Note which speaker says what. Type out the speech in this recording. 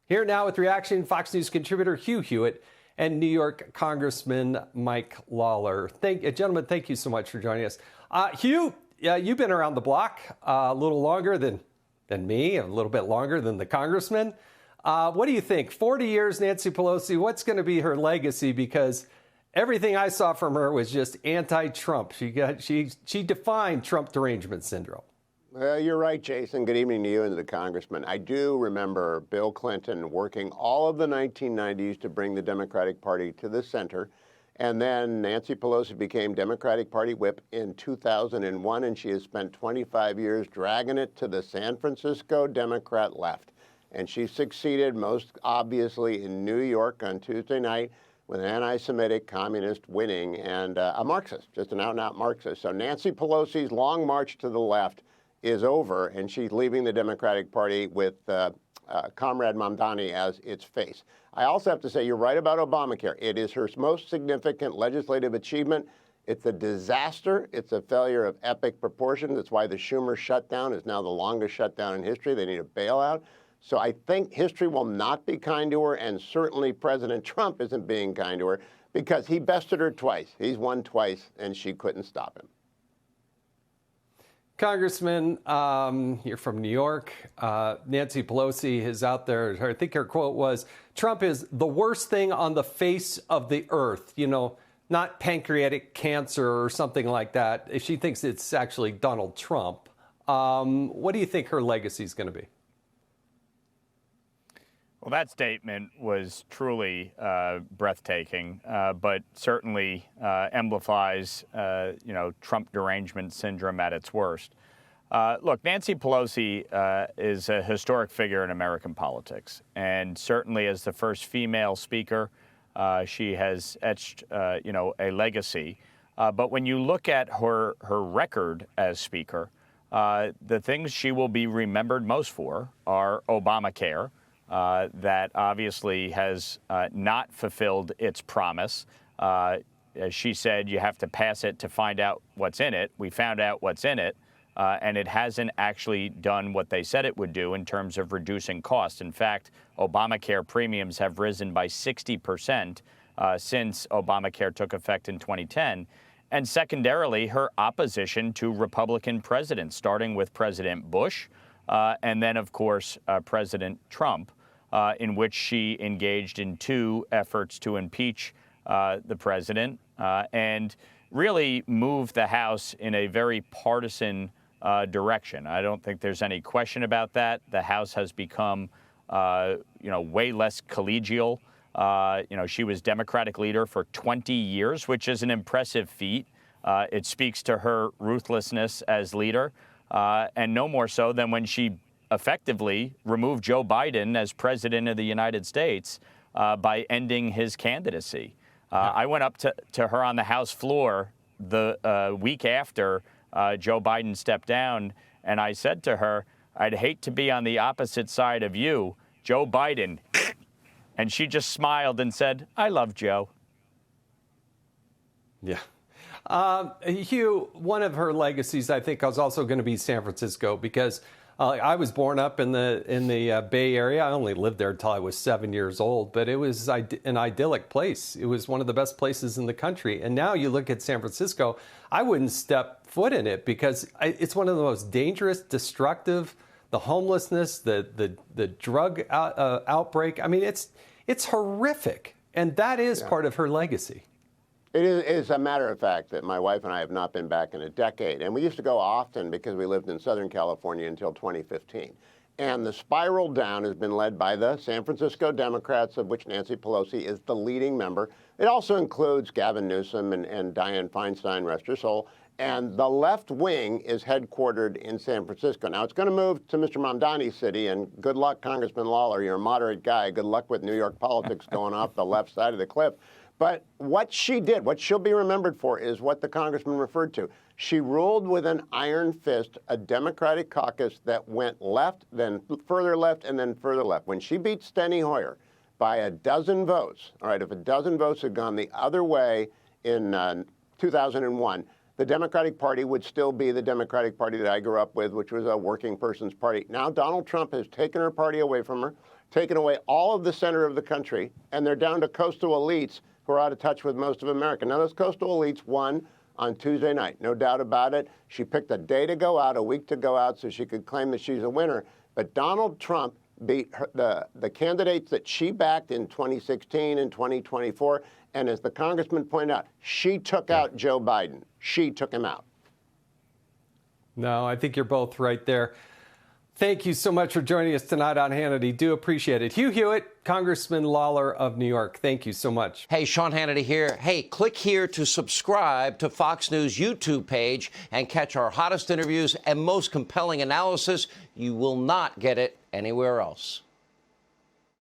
Speaker 1: Here now with reaction, Fox News contributor Hugh Hewitt and New York Congressman Mike Lawler. Gentlemen, thank you so much for joining us. Hugh, you've been around the block a little longer than me, a little bit longer than the congressman. What do you think? 40 years, Nancy Pelosi, what's going to be her legacy? Because everything I saw from her was just anti-Trump. She defined Trump derangement syndrome.
Speaker 2: You're right, Jason. Good evening to you and to the congressman. I do remember Bill Clinton working all of the 1990s to bring the Democratic Party to the center. And then Nancy Pelosi became Democratic Party whip in 2001, and she has spent 25 years dragging it to the San Francisco Democrat left. And she succeeded most obviously in New York on Tuesday night with an anti-Semitic communist winning and a Marxist, just an out-and-out Marxist. So Nancy Pelosi's long march to the left is over, and she's leaving the Democratic Party with Comrade Mamdani as its face. I also have to say, you're right about Obamacare. It is her most significant legislative achievement. It's a disaster. It's a failure of epic proportions. That's why the Schumer shutdown is now the longest shutdown in history. They need a bailout. So I think history will not be kind to her, and certainly President Trump isn't being kind to her because he bested her twice. He's won twice, and she couldn't stop him.
Speaker 1: Congressman, you're from New York. Nancy Pelosi is out there. I think her quote was, Trump is the worst thing on the face of the earth, not pancreatic cancer or something like that. If she thinks it's actually Donald Trump, what do you think her legacy is going to be?
Speaker 3: Well, that statement was truly breathtaking, but certainly amplifies, Trump derangement syndrome at its worst. Look, Nancy Pelosi is a historic figure in American politics, and certainly as the first female speaker, she has etched, a legacy. But when you look at her record as speaker, the things she will be remembered most for are Obamacare. That obviously has not fulfilled its promise. As she said, you have to pass it to find out what's in it. We found out what's in it, and it hasn't actually done what they said it would do in terms of reducing costs. In fact, Obamacare premiums have risen by 60% since Obamacare took effect in 2010. And secondarily, her opposition to Republican presidents, starting with President Bush and then, of course, President Trump. In which she engaged in two efforts to impeach the president and really move the House in a very partisan direction. I don't think there's any question about that. The House has become, way less collegial. She was Democratic leader for 20 years, which is an impressive feat. It speaks to her ruthlessness as leader, and no more so than when she effectively removed Joe Biden as president of the United States by ending his candidacy. I went up to her on the House floor the week after Joe Biden stepped down, and I said to her, I'd hate to be on the opposite side of you, Joe Biden. And she just smiled and said, I love Joe.
Speaker 1: Yeah. Hugh, one of her legacies, I think, is also going to be San Francisco, because I was born up in the Bay Area. I only lived there until I was 7 years old, but it was an idyllic place. It was one of the best places in the country. And now you look at San Francisco, I wouldn't step foot in it because it's one of the most dangerous, destructive, the homelessness, the drug outbreak. I mean, it's horrific. And that is part of her legacy.
Speaker 2: It is a matter of fact that my wife and I have not been back in a decade. And we used to go often because we lived in Southern California until 2015. And the spiral down has been led by the San Francisco Democrats, of which Nancy Pelosi is the leading member. It also includes Gavin Newsom and Dianne Feinstein, rest her soul. And the left wing is headquartered in San Francisco. Now, it's going to move to Mr. Mamdani's city, and good luck, Congressman Lawler. You're a moderate guy. Good luck with New York politics going off the left side of the cliff. But what she did, what she'll be remembered for, is what the congressman referred to. She ruled with an iron fist a Democratic caucus that went left, then further left, and then further left. When she beat Steny Hoyer by a dozen votes, all right, if a dozen votes had gone the other way in 2001, the Democratic Party would still be the Democratic Party that I grew up with, which was a working person's party. Now Donald Trump has taken her party away from her. taken away all of the center of the country, and they're down to coastal elites who are out of touch with most of America. Now, those coastal elites won on Tuesday night, no doubt about it. She picked a day to go out, a week to go out, so she could claim that she's a winner. But Donald Trump beat the candidates that she backed in 2016 and 2024. And as the congressman pointed out, she took out Joe Biden. She took him out.
Speaker 1: No, I think you're both right there. Thank you so much for joining us tonight on Hannity. Do appreciate it. Hugh Hewitt, Congressman Lawler of New York. Thank you so much.
Speaker 4: Hey, Sean Hannity here. Hey, click here to subscribe to Fox News YouTube page and catch our hottest interviews and most compelling analysis. You will not get it anywhere else.